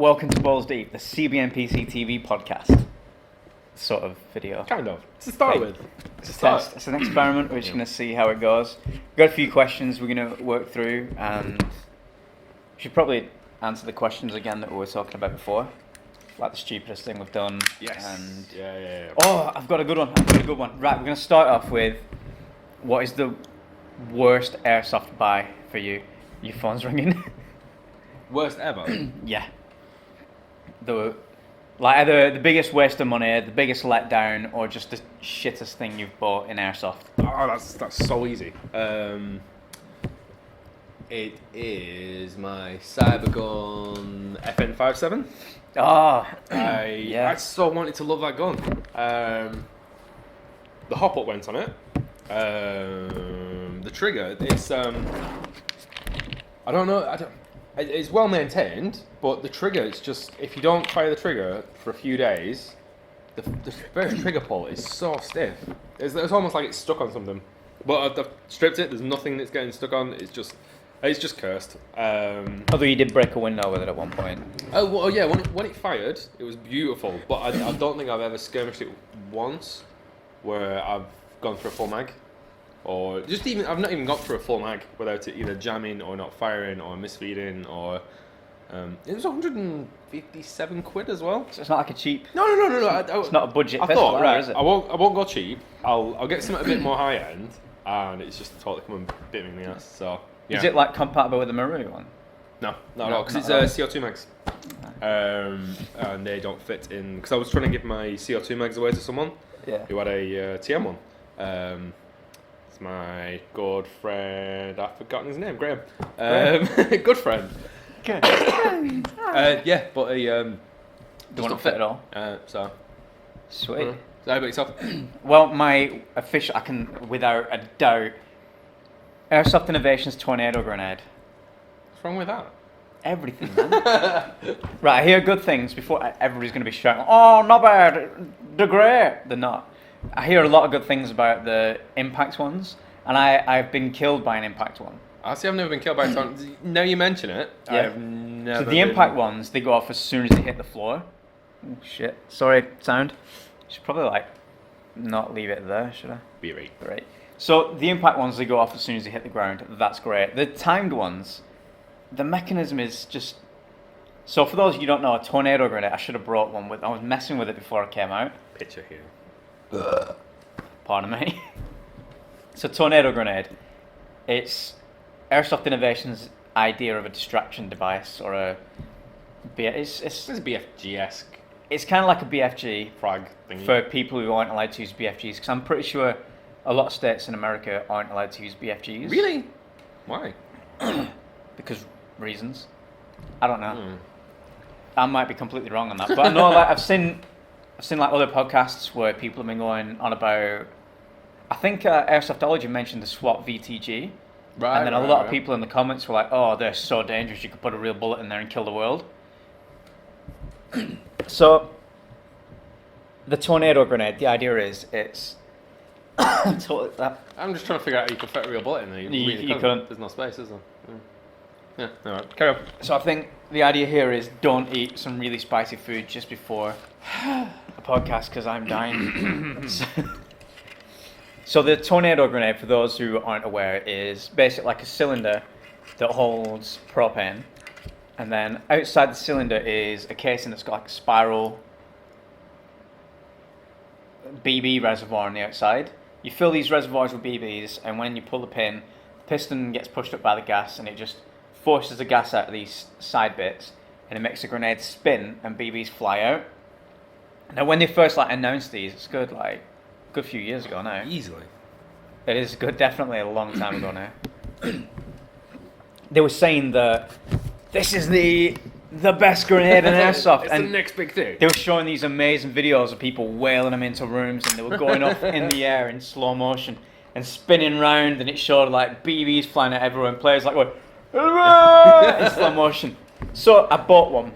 welcome to Balls Deep, the CBMPC TV podcast sort of video. Kind of. To start with. It's a test. It's an experiment. We're just going to see how it goes. We've got a few questions we're going to work through, and we should probably answer the questions again that we were talking about before. Like the stupidest thing we've done. Yes. And Yeah. oh, I've got a good one. Right, we're going to start off with what is the worst airsoft buy for you? Your phone's ringing. Worst ever? Yeah. Either the biggest waste of money, the biggest letdown, or just the shittest thing you've bought in airsoft. Oh, that's so easy. It is my Cybergun FN57. Oh, I so wanted to love that gun. The hop up went on it. The trigger, it's I don't know. It's well maintained, but the trigger, it's just, if you don't fire the trigger for a few days, the first trigger pull is so stiff. It's almost like it's stuck on something. But I've stripped it. There's nothing that's getting stuck on. It's just cursed. Although you did break a window with it at one point. Oh well, yeah. When it fired, it was beautiful. But I don't think I've ever skirmished it once where I've gone for a full mag. Or just even, I've not even got through a full mag without it either jamming or not firing or misfeeding or it was 157 quid as well. So it's not like a cheap. No. It's not a budget. I thought, pistol, right, is it? I won't go cheap. I'll get something a bit more high end, and it's just totally come and bit me in the ass. So yeah. Is it like compatible with the Maru one? No, No, because it's not CO2 mags, and they don't fit in. Because I was trying to give my CO2 mags away to someone who had a TM one. My good friend, I've forgotten his name, Graham. Good friend. Good. Yeah, but he Don't want to fit at all. So Sweet. So how about yourself? Well, my official, I can without a doubt, Airsoft Innovations Tornado Grenade. What's wrong with that? Everything, man. Right, I hear good things before everybody's going to be shouting, oh, not bad, they're great. They're not. I hear a lot of good things about the impact ones, and I've been killed by an impact one. I see. I've never been killed by a tornado. Now you mention it, Yeah. I've never. So the impact ones, they go off as soon as they hit the floor. Oh, shit. Sorry, sound. Should probably not leave it there, should I? Be right. Right. So the impact ones, they go off as soon as they hit the ground. That's great. The timed ones, the mechanism is just. So for those of you who don't know, a tornado grenade, I should have brought one with. I was messing with it before I came out. Picture here. Pardon me. So tornado grenade, it's Airsoft Innovations' idea of a distraction device, or a. It's a BFG-esque. It's kind of like a BFG frag thingy for people who aren't allowed to use BFGs, because I'm pretty sure a lot of states in America aren't allowed to use BFGs. Really? Why? Because reasons. I don't know. I might be completely wrong on that, but I know I've seen other podcasts where people have been going on about. I think Airsoftology mentioned the SWAT VTG, right? And then a lot of people in the comments were like, "Oh, they're so dangerous. You could put a real bullet in there and kill the world." So, the tornado grenade. The idea is it's. Totally that. I'm just trying to figure out how you can fit a real bullet in there. You couldn't. There's no space, is there? Yeah. All right. Carry on. So I think the idea here is don't eat some really spicy food just before a podcast because I'm dying. So the tornado grenade, for those who aren't aware, is basically like a cylinder that holds propane, and then outside the cylinder is a casing that's got like a spiral BB reservoir on the outside. You fill these reservoirs with BBs, and when you pull the pin, the piston gets pushed up by the gas, and it just forces the gas out of these side bits, and it makes the grenade spin, and BBs fly out. Now, when they first announced these, it's good few years ago now. Easily. It is good, definitely a long time ago now. They were saying that this is the best grenade in airsoft. It's and the next big thing. They were showing these amazing videos of people whaling them into rooms, and they were going off in the air in slow motion and spinning round, and it showed BBs flying out everywhere, and players going in slow motion. So I bought one,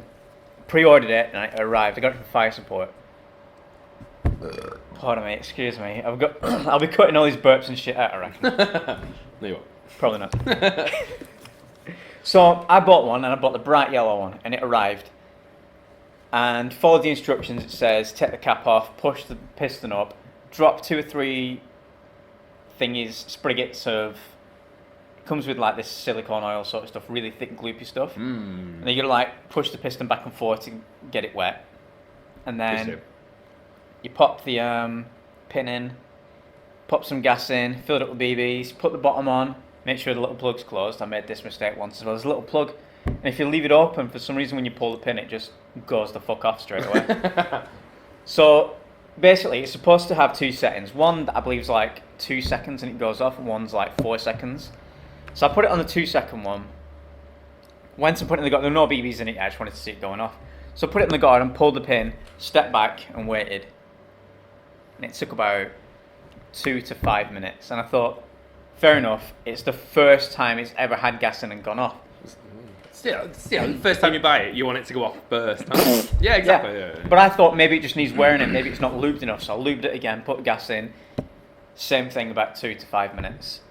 pre-ordered it, and it arrived. I got it from Fire Support. Pardon me, excuse me. I'll be cutting all these burps and shit out, I reckon. No, you won't. Probably not. So I bought one, and I bought the bright yellow one, and it arrived. and follow the instructions. It says take the cap off, push the piston up, drop 2 or 3 thingies, spriggets of. It comes with like this silicone oil sort of stuff, really thick, gloopy stuff. And then you gotta like push the piston back and forth to get it wet, and then you pop the pin in, pop some gas in, fill it up with BBs, put the bottom on, make sure the little plug's closed. I made this mistake once as well. There's a little plug, and if you leave it open, for some reason when you pull the pin, it just goes the fuck off straight away. So basically, it's supposed to have 2 settings. One that I believe is like 2 seconds and it goes off, and one's like 4 seconds. So I put it on the 2-second one. Once I put it in the guard, there were no BBs in it, I just wanted to see it going off. So I put it in the guard and pulled the pin, stepped back and waited. And it took about 2 to 5 minutes. And I thought, fair enough, it's the first time it's ever had gas in and gone off. Still, the first time you buy it, you want it to go off first. Yeah, exactly. Yeah. But I thought maybe it just needs wearing it, maybe it's not lubed enough. So I lubed it again, put gas in. Same thing, about 2 to 5 minutes.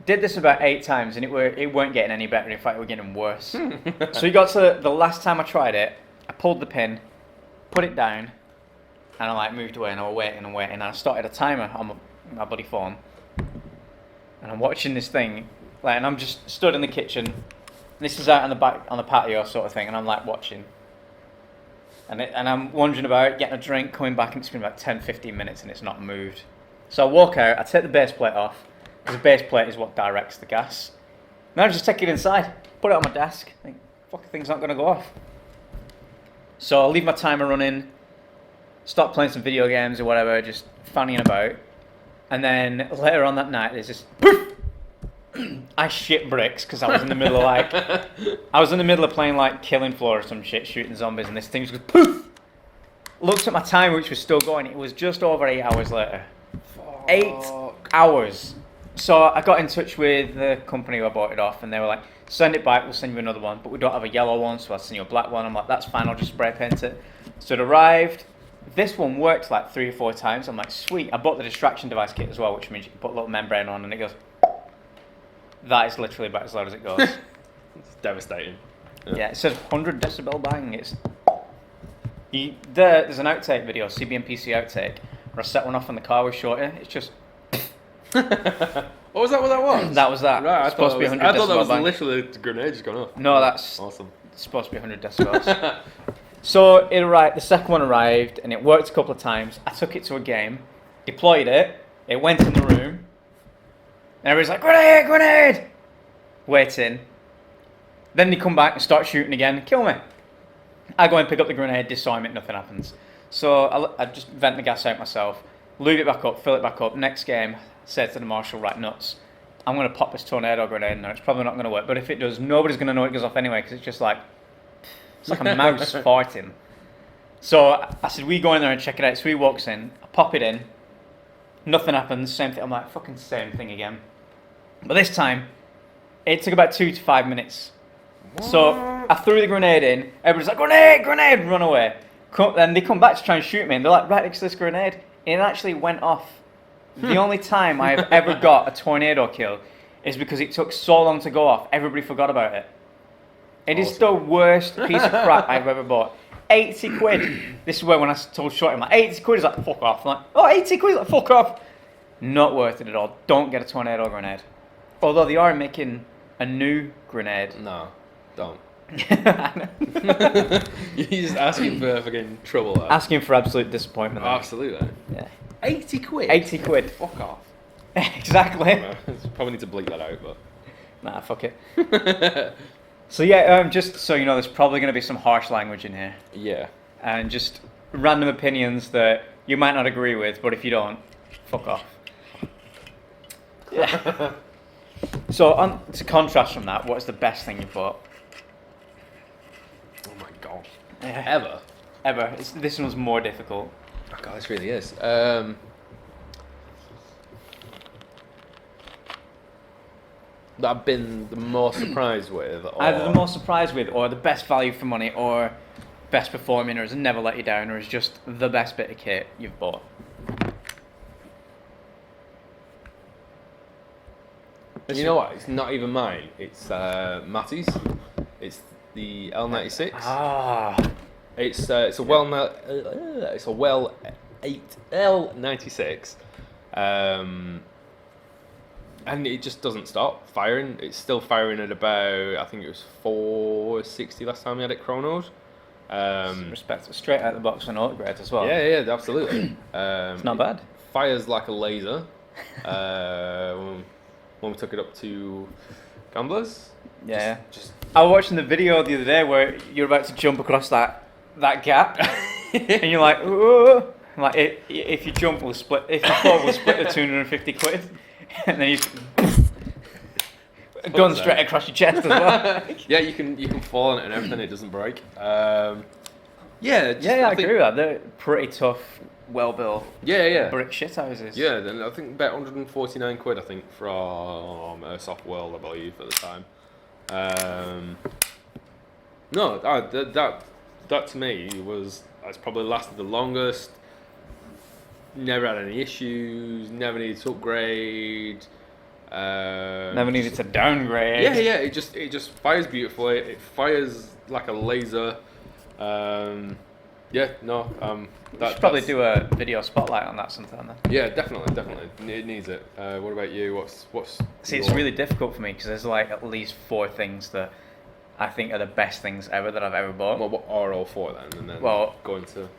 Did this about 8 times and it weren't getting any better. In fact, it was getting worse. So we got to the last time I tried it. I pulled the pin, put it down, and I like moved away and I was waiting and waiting. And I started a timer on my bloody phone, and I'm watching this thing, like, and I'm just stood in the kitchen. This is out on the back on the patio sort of thing, and I'm like watching. And I'm wandering about, getting a drink, coming back, and it's been about 10-15 minutes and it's not moved. So I walk out, I take the base plate off. Because the base plate is what directs the gas. Now I just take it inside, put it on my desk, think, fucking thing's not going to go off. So I'll leave my timer running, stop playing some video games or whatever, just fanning about. And then later on that night, there's this poof! I shit bricks because I was in the middle of playing like Killing Floor or some shit, shooting zombies, and this thing just goes poof! Looked at my timer, which was still going. It was just over 8 hours later. 8 hours. So I got in touch with the company who I bought it off, and they were like, send it back, we'll send you another one, but we don't have a yellow one, so I'll send you a black one. I'm like, that's fine, I'll just spray paint it. So it arrived. This one worked like 3 or 4 times. I'm like, sweet. I bought the distraction device kit as well, which means you can put a little membrane on and it goes. That is literally about as loud as it goes. It's devastating. Yeah, it says 100 decibel bang. There's an outtake video, CBMPC outtake, where I set one off in the car with Shorty. It's just. Was that what that was? That was that. Right, I thought that was literally the grenade just gone off. No, that's awesome. It's supposed to be 100 decibels. So it arrived. The second one arrived, and it worked a couple of times. I took it to a game, deployed it. It went in the room, and everybody's like, "Grenade, grenade!" Waiting. Then they come back and start shooting again. Kill me. I go and pick up the grenade, disarm it, nothing happens. So I just vent the gas out myself, lube it back up, fill it back up. Next game, said to the marshal, right, nuts, I'm going to pop this tornado grenade in there. It's probably not going to work, but if it does, nobody's going to know it goes off anyway, because it's like a mouse farting. So I said, we go in there and check it out. So he walks in, I pop it in, nothing happens, same thing. I'm like, fucking same thing again. But this time, it took about 2 to 5 minutes. What? So I threw the grenade in, everybody's like, grenade, grenade, run away. Then they come back to try and shoot me, and they're like, right next to this grenade. It actually went off. The only time I have ever got a tornado kill is because it took so long to go off, everybody forgot about it. It is the worst piece of crap I've ever bought. 80 quid. This is where when I told Shorty, I'm like, 80 quid is like, fuck off. I'm like, oh, 80 quid is like, fuck off. Not worth it at all. Don't get a tornado grenade. Although they are making a new grenade. No, don't. You're just asking for fucking trouble. Though. Asking for absolute disappointment. Oh, absolutely. Yeah. 80 quid? 80 quid. Fuck off. Exactly. Probably need to bleep that out, but... Nah, fuck it. So yeah, just so you know, there's probably going to be some harsh language in here. Yeah. And just random opinions that you might not agree with, but if you don't, fuck off. Yeah. So, to contrast from that, what's the best thing you've bought? Oh my god. Yeah. Ever. This one's more difficult. Oh god, this really is. That I've been the most surprised with? Or... Either the most surprised with, or the best value for money, or best performing, or has never let you down, or is just the best bit of kit you've bought. You know what? It's not even mine. It's Matty's. It's the L96. Ah. It's a it's a well 8L96, and it just doesn't stop firing. It's still firing at about, I think it was 460 last time we had it chronoed. Respect, straight out of the box on autograde as well. Yeah, absolutely. It's not bad. Fires like a laser. When we took it up to Gamblers. Yeah. Just I was watching the video the other day where you're about to jump across that gap, and you're like, "Ooh." Like if you jump, we'll split. If you fall, we'll split the 250 quid, and then you gun straight across your chest as well. Yeah, you can fall on it and everything. It doesn't break. I agree with that. They're pretty tough, well built. Yeah. Brick shit houses. Yeah, then I think about 149 quid. I think from Airsoft World, I believe at the time. That to me that's probably lasted the longest. Never had any issues. Never needed to upgrade. Never needed to downgrade. Yeah. It just fires beautifully. It fires like a laser. We should probably do a video spotlight on that sometime then. Yeah, definitely. It needs it. What about you? What's? See, it's really difficult for me because there's like at least 4 things that I think are the best things ever that I've ever bought. Well, what are all 4 then? And then go into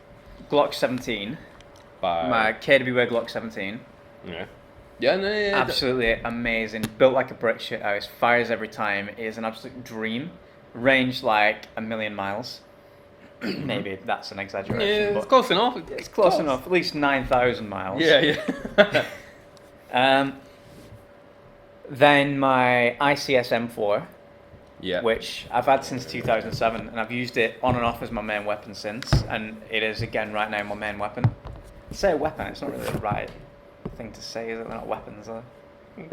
Glock 17. My KWA Glock 17. Yeah. Absolutely amazing. Built like a brick shit house. Fires every time. It is an absolute dream. Range like 1,000,000 miles. Maybe that's an exaggeration. Yeah, it's close enough. It's close enough. At least 9,000 miles. Yeah. Then my ICS M4. Yeah. Which I've had since 2007, and I've used it on and off as my main weapon since, and it is again right now my main weapon. I say a weapon, it's not really the right thing to say, is it? They're not weapons, are they?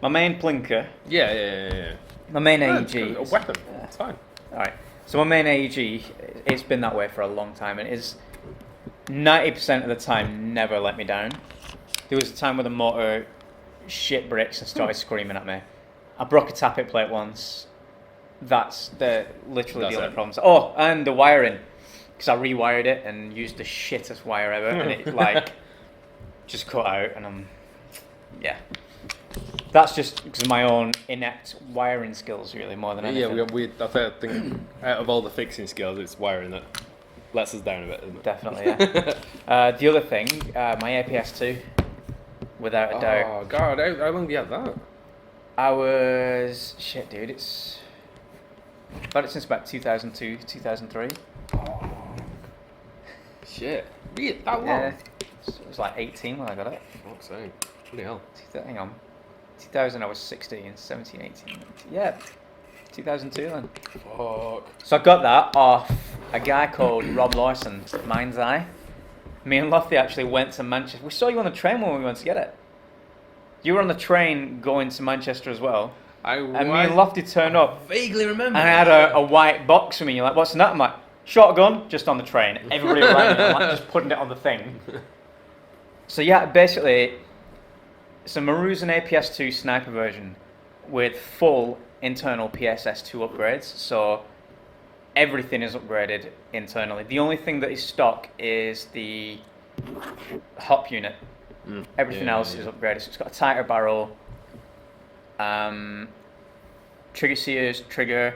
My main plinker. Yeah. My main AEG. A weapon. Yeah. It's fine. Alright. So my main AEG, it's been that way for a long time, and it is 90% of the time never let me down. There was a time where the motor shit bricks and started screaming at me. I broke a tappet plate once. That's literally the only problems. Oh, and the wiring, because I rewired it and used the shittest wire ever, and it like just cut out, and that's just because of my own inept wiring skills, really, more than anything. I think out of all the fixing skills, it's wiring that lets us down a bit, isn't it? Definitely, yeah. The other thing, my APS2, without a doubt. Oh God, how long do you have that? I was I've had it since about 2002, 2003. Oh, shit. Really? That long? Yeah. It was like 18 when I got it. Fuck's sake. Bloody hell. Hang on. 2000 I was 16, 17, 18. Yeah. 2002 then. Fuck. So I got that off a guy called Rob Lawson, Mind's Eye. Me and Lofty actually went to Manchester. We saw you on the train when we went to get it. You were on the train going to Manchester as well. And me and Lofty turned up. Vaguely remember. And I had a white box for me. You're like, what's in that? I'm like, shotgun, just on the train. Everybody around me, I'm like, just putting it on the thing. So yeah, basically, it's a Maruzen APS2 sniper version with full internal PSS2 upgrades. So everything is upgraded internally. The only thing that is stock is the hop unit. Everything else is upgraded. So it's got a tighter barrel. Trigger sears, trigger,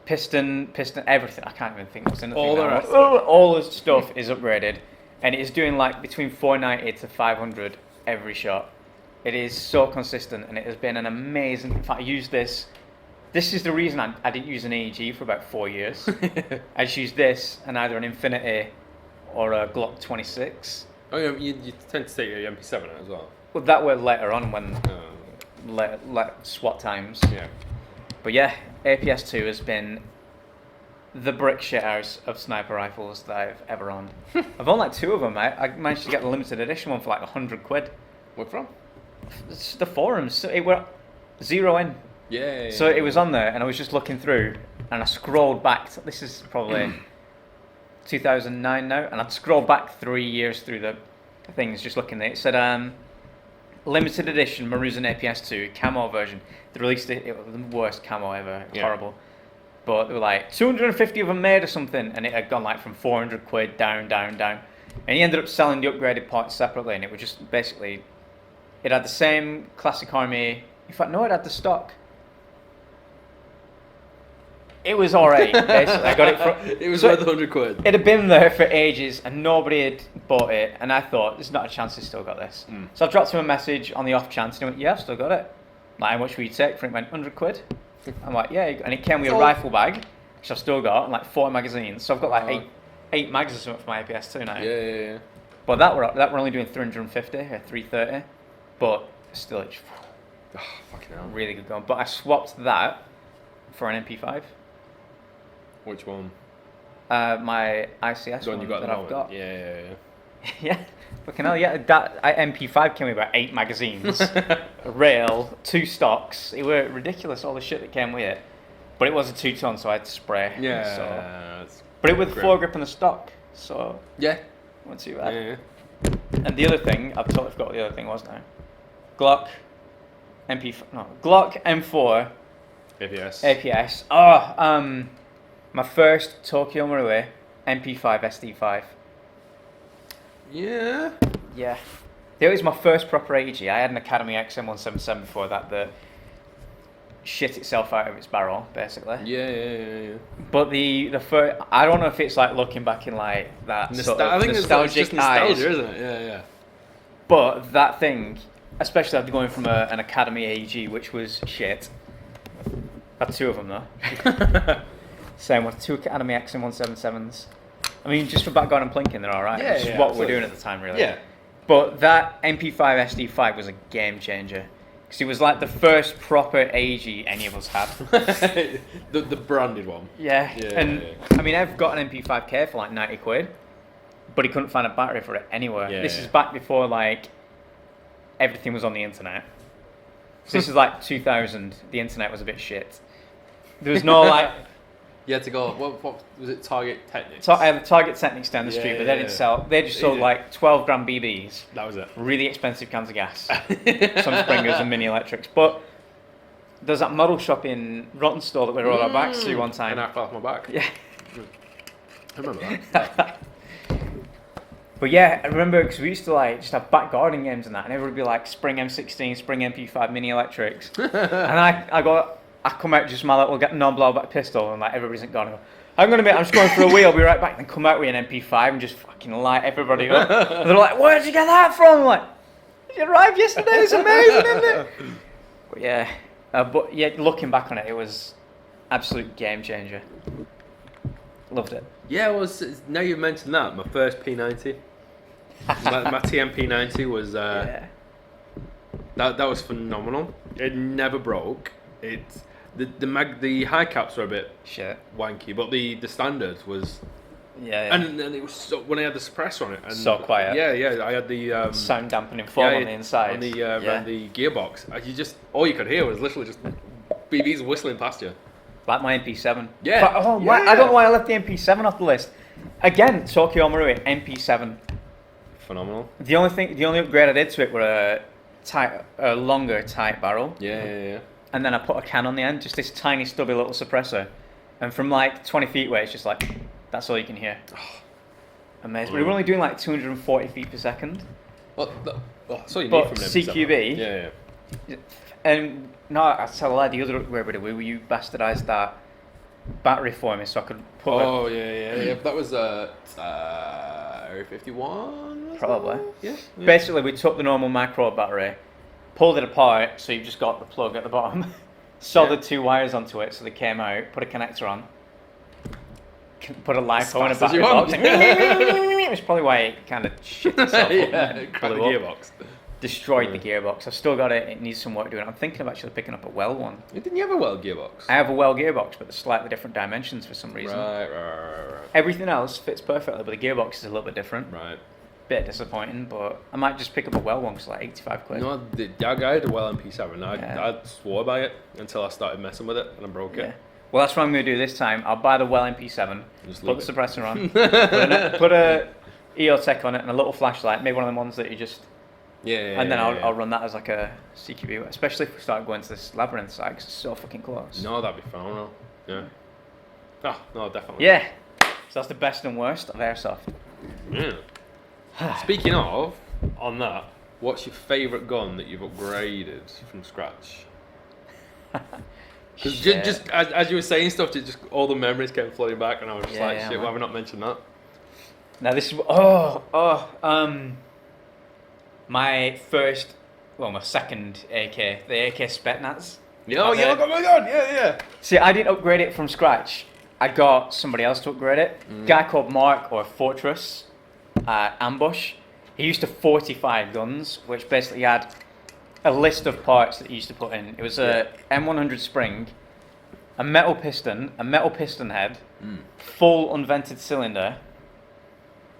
piston, everything. I can't even think what's in the thing. All the stuff is upgraded, and it is doing like between 490 to 500 every shot. It is so consistent, and it has been an amazing. In fact, I used this. This is the reason I didn't use an AEG for about 4 years. I just used this and either an Infinity or a Glock 26. Oh yeah, you tend to take your MP7 out as well. Well, that were later on when SWAT times. Yeah. But yeah, APS2 has been the brick shithouse of sniper rifles that I've ever owned. I've owned like 2 of them. I managed to get the limited edition one for like 100 quid. Where from? It's the forums. So it were 0 in. Yeah. So it was on there, and I was just looking through, and I scrolled back. This is probably 2009 now, and I'd scrolled back 3 years through the things, just looking at it. It said, limited edition Maruzen APS2 camo version. They released it. It was the worst camo ever. Horrible. But they were like 250 of them made or something, and it had gone like from 400 quid down. And he ended up selling the upgraded parts separately, and it was just basically, it had the same classic army. In fact, no, it had the stock. It was alright, basically. I got it for. It was worth 100 quid. It had been there for ages, and nobody had bought it. And I thought, there's not a chance they still got this. So I dropped him a message on the off chance, and he went, "Yeah, I've still got it." Like, how much will you take for it? He went, 100 quid. I'm like, yeah. And it came with a rifle bag, which I've still got, and like 40 magazines. So I've got like eight mags or something for my APS2 now. Yeah. But that we're only doing 350 or 330. But still, it's Fucking hell. really good gun. But I swapped that for an MP5. Which one? My ICS The one one you got that at the I've moment? got. Yeah. Yeah, fucking hell, yeah. That MP5 came with about 8 magazines, a rail, 2 stocks. It were ridiculous, all the shit that came with it. But it was a 2-ton, so I had to spray. Yeah. So. But it was great. foregrip and the stock, so Yeah. not too bad. Yeah. And the other thing, I've totally forgot what the other thing was now. Glock M4 APS. APS. My first Tokyo Marui MP5 SD5. Yeah. Yeah. That was my first proper AG. I had an Academy XM177 before that shit itself out of its barrel, basically. Yeah. But the first, I don't know if it's like looking back in like that sort of I think nostalgic it's just nostalgia, eyes. isn't it? Yeah. But that thing, especially after going from an Academy AG, which was shit. I had 2 of them though. Same with 2 Academy XM177s. I mean, just for backguard and plinking, they're alright. Yeah, Which is yeah, what absolutely. we're doing at the time, really. Yeah. But that MP5 SD5 was a game changer. Because it was like the first proper AG any of us had. the branded one. Yeah. Yeah. I mean, I've got an MP5K for like 90 quid. But he couldn't find a battery for it anywhere. Yeah, This yeah. is back before like everything was on the internet. So this is like 2000. The internet was a bit shit. There was no like... You had to go. What was it? Target Technics. I had the Target Technics down the Yeah, street, but yeah, they didn't yeah. sell. They just sold Yeah. like 12 gram BBs, That was it. really expensive cans of gas, some Springers and mini electrics. But there's that model shop in Rottenstall that we rode our bikes to one time. And I fell off my back. Yeah. I remember that. But yeah, I remember because we used to like just have back gardening games and that, and everybody would be like Spring M16, Spring MP5 mini electrics, and I come out just my little non-blowback pistol, and like everybody's gone. I'm just going for a wee. I'll be right back. And come out with an MP5 and just fucking light everybody up. And they're like, "Where'd you get that from?" I'm like, "It arrived yesterday. It's amazing, isn't it?" But yeah, looking back on it, it was absolute game changer. Loved it. Yeah, it was. Now you've mentioned that, my first P90. my TMP90 was that was phenomenal. It never broke. The high caps were a bit Shit. wanky, but the standard was Yeah. and it was so, when I had the suppressor on it and So quiet. Yeah, I had the Sound dampening foam on the inside. on the around the gearbox. All you could hear was literally just BBs whistling past you. Like my MP7. Yeah. But, I don't know why I left the MP7 off the list. Again, Tokyo Marui MP7. Phenomenal. The only upgrade I did to it were a longer tight barrel, Yeah. and then I put a can on the end, just this tiny stubby little suppressor, and from like 20 feet away, it's just like that's all you can hear. Amazing. But we were only doing like 240 feet per second. Well, that's all you But need from them. CQB. Yeah. And no, I tell a lie. The other upgrade we did, you bastardized that battery for me, so I could put. Yeah. That was Area 51. Probably. Yeah. Basically, we took the normal macro battery, pulled it apart, so you've just got the plug at the bottom, soldered 2 wires onto it so they came out, put a connector on, put a LiPo in a battery box. It's probably why it kind of shit itself up. Yeah, cracked the gearbox. Destroyed the gearbox. I've still got it. It needs some work doing. I'm thinking of actually picking up a well one. Didn't you have a well gearbox? I have a well gearbox, but they're slightly different dimensions for some reason. Right. Everything else fits perfectly, but the gearbox is a little bit different. Right. Bit disappointing, but I might just pick up a well one because like 85 quid. No, I had a well MP7. I swore by it until I started messing with it and I broke Yeah. it. Well, that's what I'm going to do this time. I'll buy the well MP7, Just put leave the suppressor on, put a EOTech on it and a little flashlight, maybe one of them ones that you just... Yeah. and then I'll run that as like a CQB, especially if we start going to this labyrinth side because it's so fucking close. No, that'd be phenomenal. Yeah. Oh, no, definitely. Yeah. So that's the best and worst of Airsoft. Yeah. Speaking of, on that, what's your favourite gun that you've upgraded from scratch? Because just as you were saying stuff, just all the memories came flooding back, and I was just shit, why have I not mentioned that? Now this is my second AK, the AK Spetsnaz. Oh my god, yeah. See, I didn't upgrade it from scratch. I got somebody else to upgrade it. Guy called Mark, or Fortress Ambush. He used to 45 guns, which basically had a list of parts that he used to put in. It was a M100 spring, a metal piston head, full unvented cylinder,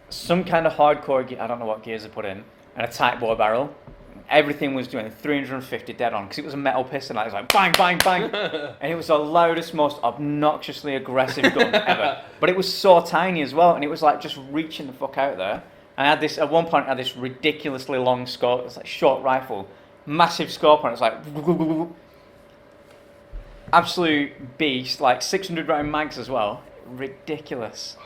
some kind of hardcore gear, I don't know what gears they put in, and a tight bore barrel. Everything was doing 350 dead on because it was a metal piston. It was like bang, bang, bang, and it was the loudest, most obnoxiously aggressive gun ever. But it was so tiny as well, and it was like just reaching the fuck out there. And I had this at one point. I had this ridiculously long scope. It's like short rifle, massive scope, and it's like absolute beast. Like 600 round mags as well. Ridiculous.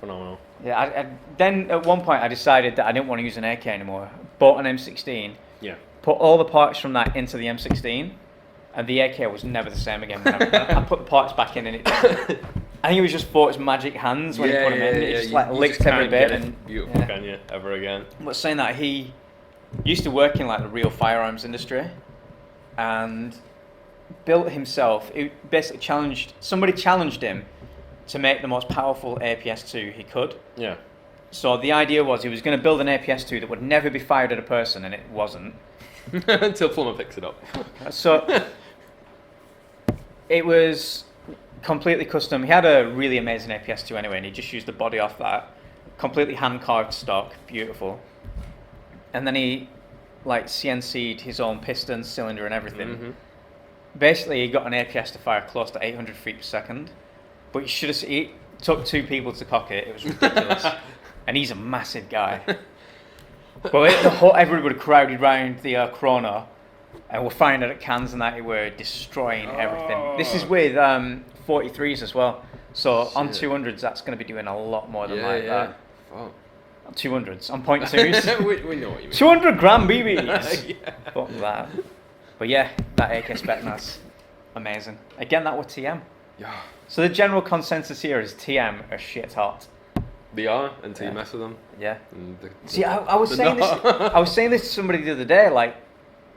Phenomenal. Yeah. Then at one point I decided that I didn't want to use an AK anymore. Bought an M16. Yeah. Put all the parts from that into the M16, and the AK was never the same again. I put the parts back in, and it. I think it was just Fort's magic hands when he put them in. It just like licked every bit. And beautiful, can you ever again? But saying that, he used to work in like the real firearms industry, and built himself. It basically somebody challenged him to make the most powerful APS-2 he could. Yeah. So the idea was he was going to build an APS-2 that would never be fired at a person, and it wasn't. Until Plumber picks it up. So it was completely custom. He had a really amazing APS-2 anyway, and he just used the body off that. Completely hand-carved stock, beautiful. And then he like CNC'd his own piston, cylinder, and everything. Mm-hmm. Basically, he got an APS to fire close to 800 feet per second. But you should have seen, it took 2 people to cock it. It was ridiculous. And he's a massive guy. But everybody crowded round the chrono, and we're firing it at cans and that. We're destroying everything. This is with 43s as well. So on 200s, that's going to be doing a lot more than that. Oh. 200s on .2s. we know what you mean. 200 gram BBs. Fuck that. But yeah, that AK Spetsnaz, amazing. Again, that was TM. Yeah. So the general consensus here is TM are shit hot. They are until you mess with them. Yeah. See, I was saying this. I was saying this to somebody the other day. Like,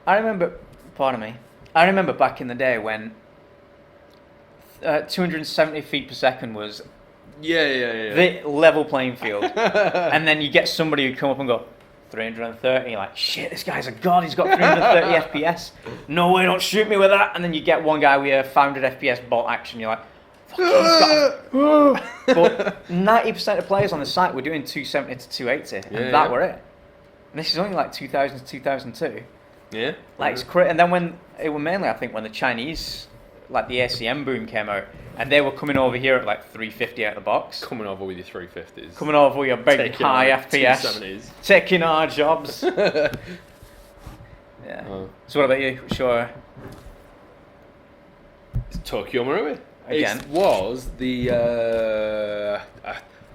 I remember back in the day when 270 feet per second was the level playing field, and then you get somebody who come up and go 330. You're like, shit, this guy's a god. He's got 330 FPS. No way, don't shoot me with that. And then you get one guy with a 500 FPS bolt action. You're like, but 90% of players on the site were doing 270 to 280, and that were it. And this is only like 2000 to 2002. Yeah. Like it's crazy. And then when it was mainly, I think, when the Chinese, like the ACM boom came out, and they were coming over here at like 350 out of the box. Coming over with your 350s. Coming over with your big taking high FPS. 270s. Taking our jobs. Yeah. Oh. So what about you? Sure. It's Tokyo Marui. Again. It was the...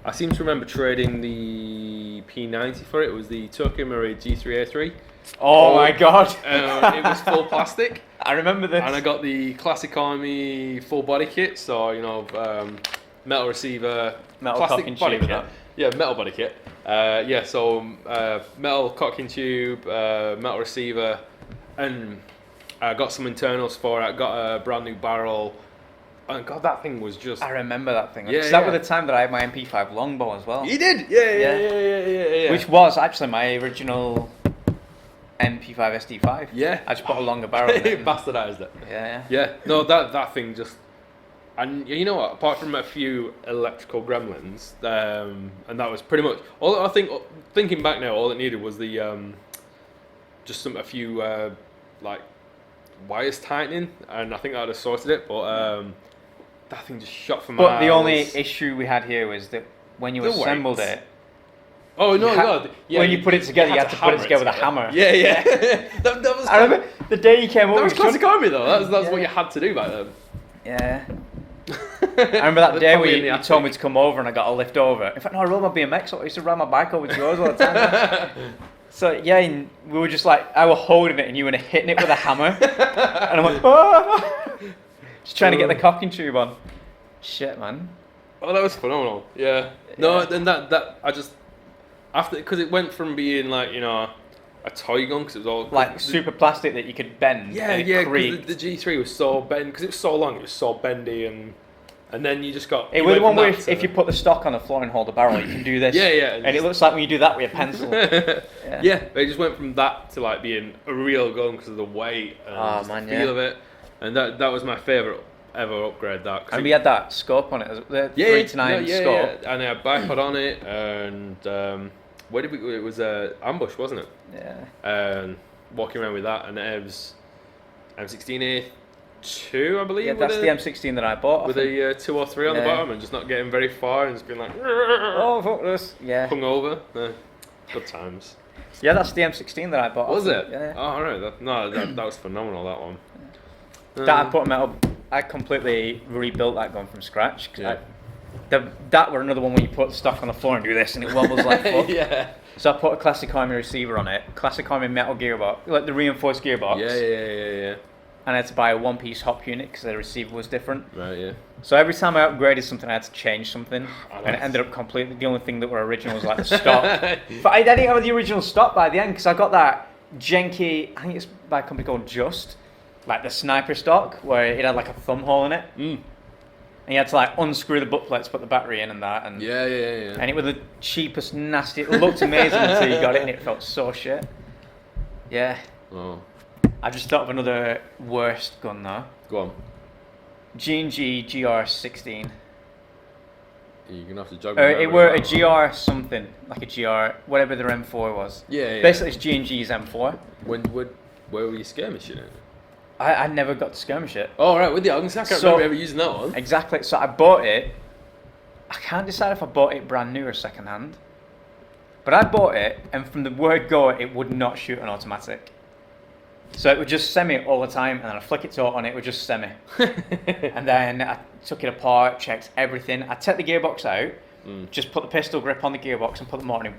I seem to remember trading the P90 for it. It was the Tokyo Marui G3A3. Oh my god. It was full plastic. I remember this. And I got the Classic Army full body kit. So, metal receiver, metal plastic body kit. Yeah, metal body kit. Metal cocking tube, metal receiver, and I got some internals for it. I got a brand new barrel. And God, that thing was just... I remember that thing. Because that was the time that I had my MP5 longbow as well. You did? Yeah. Which was actually my original MP5 SD5. Yeah. I just put a longer barrel in it. Bastardized it. Yeah. No, that thing just... And you know what? Apart from a few electrical gremlins, and that was pretty much... all. I think, thinking back now, all it needed was the... just a few, wires tightening, and I think that would have sorted it, but... that thing just shot for miles. But the only issue we had here was that when you assembled it... Oh, no, God. Yeah, when you put it together, you had to put it together with a hammer. Yeah. that I remember the day you came up... That was Classic Army, though. That's what you had to do back then. Yeah. I remember that day where probably in you the told me attic. to come over and I got a lift over. In fact, no, I rode my BMX. I used to ride my bike over to yours all the time. So yeah, and we were just like, I was holding it and you were hitting it with a hammer. And I'm like, ah! Just trying to get the cocking tube on. Shit, man. Oh, that was phenomenal. Yeah. No, then that I just after because it went from being like a toy gun because it was all Like super plastic that you could bend. Yeah, and it yeah. creaked. Because the G3 was so bend because it was so long, it was so bendy and then you just got. It was the one where if you put the stock on the floor and hold the barrel, you can do this. Yeah, yeah. And it looks like when you do that with a pencil. Yeah, but it just went from that to like being a real gun because of the weight and the feel of it, and that was my favourite ever upgrade. That and we had that scope on it, the 3-9 scope. And I had bipod on it, and where did we? It was ambush, wasn't it? Yeah. Walking around with that, and it was M16A2, I believe. Yeah, that's the M16 that I bought. With a 203 on the bottom, and just not getting very far, and just being like, oh fuck this, yeah. Hung over. Good times. Yeah, that's the M16 that I bought. Was it? Yeah. Oh, alright. That was phenomenal. That one. That I put metal. I completely rebuilt that gun from scratch. That were another one where you put stuff on the floor and do this, and it wobbles like fuck. Yeah. So I put a Classic Army receiver on it, Classic Army metal gearbox, like the reinforced gearbox. Yeah. And I had to buy a one-piece hop unit because the receiver was different. Right. Yeah. So every time I upgraded something, I had to change something, and it ended up completely. The only thing that were original was like the stock. But I didn't have the original stock by the end because I got that janky. I think it's by a company called Just, like the sniper stock where it had like a thumb hole in it. And you had to like unscrew the butt plates, put the battery in, and that. And Yeah. And it was the cheapest, nasty. It looked amazing until you got it, and it felt so shit. Yeah. Oh. I just thought of another worst gun though. Go on. G&G GR16. You're gonna have to jog. Or it were a GR something, like a GR, whatever their M4 was. Yeah. Basically, it's G&G's M4. Where were you skirmishing it? I never got to skirmish it. Oh right, with the I can't remember ever using that one. Exactly. So I bought it. I can't decide if I bought it brand new or second hand. But I bought it, and from the word go, it would not shoot an automatic. So it would just semi all the time, and then I flick it to auto, and it would just semi. And then I took it apart, checked everything. I took the gearbox out, just put the pistol grip on the gearbox, and put the motor in.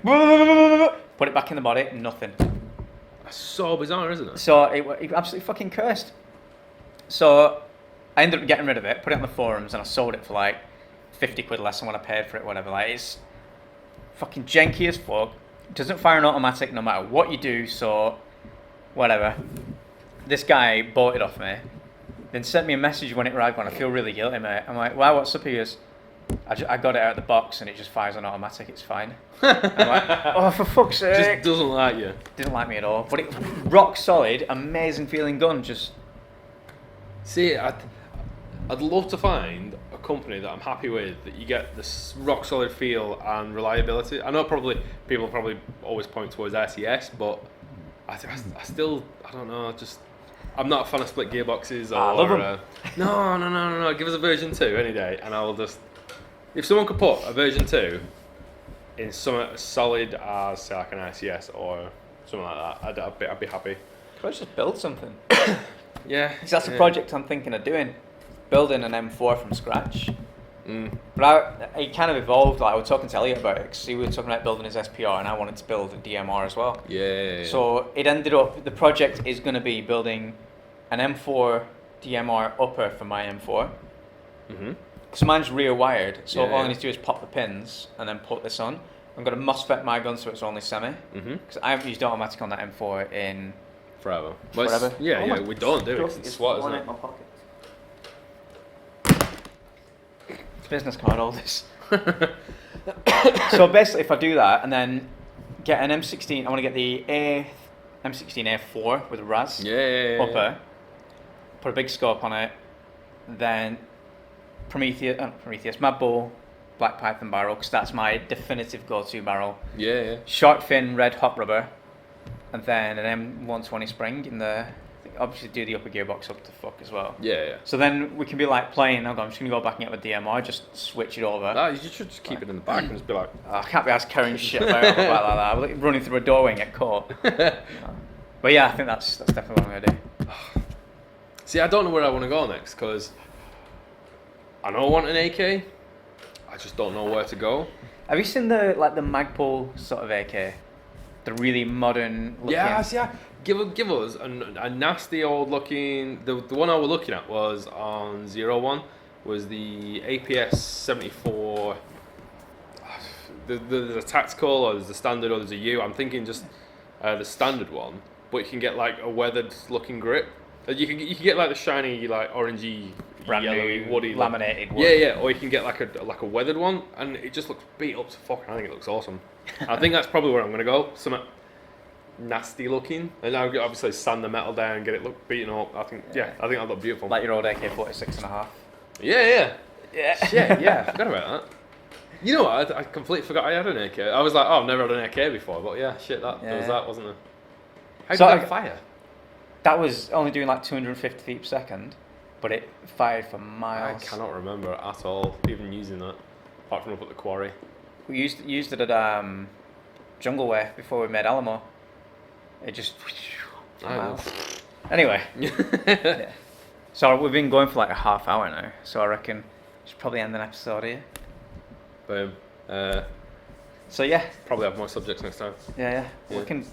Put it back in the body, nothing. That's so bizarre, isn't it? So it absolutely fucking cursed. So I ended up getting rid of it, put it on the forums, and I sold it for like 50 quid less than what I paid for it, whatever. Like, it's fucking janky as fuck. Doesn't fire an automatic no matter what you do, so whatever. This guy bought it off me, then sent me a message when it arrived, when I feel really guilty, mate. I'm like, wow, what's up? He goes, I got it out of the box and it just fires on automatic, it's fine. I'm like, oh, for fuck's sake. Just doesn't like you. Didn't like me at all. But it rock solid, amazing feeling gun, just... See, I'd love to find a company that I'm happy with, that you get this rock solid feel and reliability. I know people probably always point towards RCS, but I still, I don't know, just... I'm not a fan of split gearboxes or... I love them. No. Give us a version 2 any day, and I'll just... If someone could put a version 2 in something as solid as, say, like an RCS or something like that, I'd be happy. Let's just build something. Yeah. Because that's a project I'm thinking of doing. Building an M4 from scratch. But it kind of evolved. Like I was talking to Elliot about it, because he was talking about building his SPR, and I wanted to build a DMR as well. Yeah. So it ended up, the project is going to be building an M4 DMR upper for my M4. Because mine's rear wired, so all I need to do is pop the pins and then put this on. I'm going to MOSFET my gun so it's only semi. Because I haven't used automatic on that M4 in... Forever. Yeah, we don't do it. It's SWAT, isn't it? In my pocket. Business card, all this. So basically, if I do that and then get an M16, I want to get the M16A4 with a RAS upper, put a big scope on it, then Prometheus, Mad Bull, Black Python barrel, because that's my definitive go-to barrel. Shark fin, red hot rubber, and then an M120 spring in the... Obviously do the upper gearbox up to fuck as well. So then we can be like playing, I'm just going to go back and get the DMR, just switch it over. No, you should just keep it in the back and just be like... I can't be asked carrying shit about like that. I'm like running through a doorway and get caught. But yeah, I think that's definitely what I'm going to do. See, I don't know where I want to go next, because I know I want an AK. I just don't know where to go. Have you seen the Magpul sort of AK? The really modern looking... Yeah. Give us a nasty old looking... The one I was looking at was on 01, was the APS 74... There's a tactical, or there's a standard, or there's a U. I'm thinking just the standard one, but you can get like a weathered looking grip. You can get like the shiny, like orangey, brand yellowy, new, woody, laminated wood. Yeah. Or you can get like a weathered one, and it just looks beat up to fuck. I think it looks awesome. I think that's probably where I'm gonna go. Something nasty looking, and now obviously sand the metal down, get it look beaten up. I think that'll look beautiful. Like your old AK-46.5. Yeah. Yeah. Yeah. I forgot about that. You know what? I completely forgot I had an AK. I was like, oh, I've never had an AK before, but yeah, shit, there was that, wasn't there? How So did that fire? That was only doing like 250 feet per second, but it fired for miles. I cannot remember at all, even using that, apart from up at the quarry. We used it at Jungle Way before we made Alamo. It just... miles. Anyway. Yeah. So we've been going for like a half hour now, so I reckon we should probably end an episode here. Boom. So yeah. Probably have more subjects next time. Yeah. We can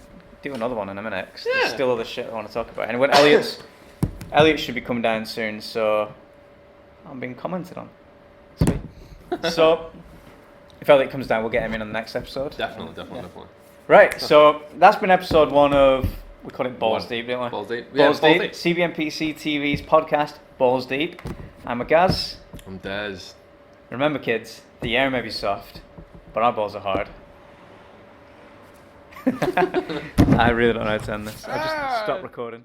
do another one in a minute, 'cause Yeah. there's still other shit I want to talk about. And when Elliot should be coming down soon, so I'm being commented on. Sweet. So if Elliot comes down, we'll get him in on the next episode. Definitely. Right, so that's been episode 1 of, we call it Balls Deep, didn't we? Balls Deep. Balls Deep. CBMPC TV's podcast, Balls Deep. I'm Magaz. I'm Des. Remember, kids, the air may be soft, but our balls are hard. I really don't know how to end this. I just stopped recording.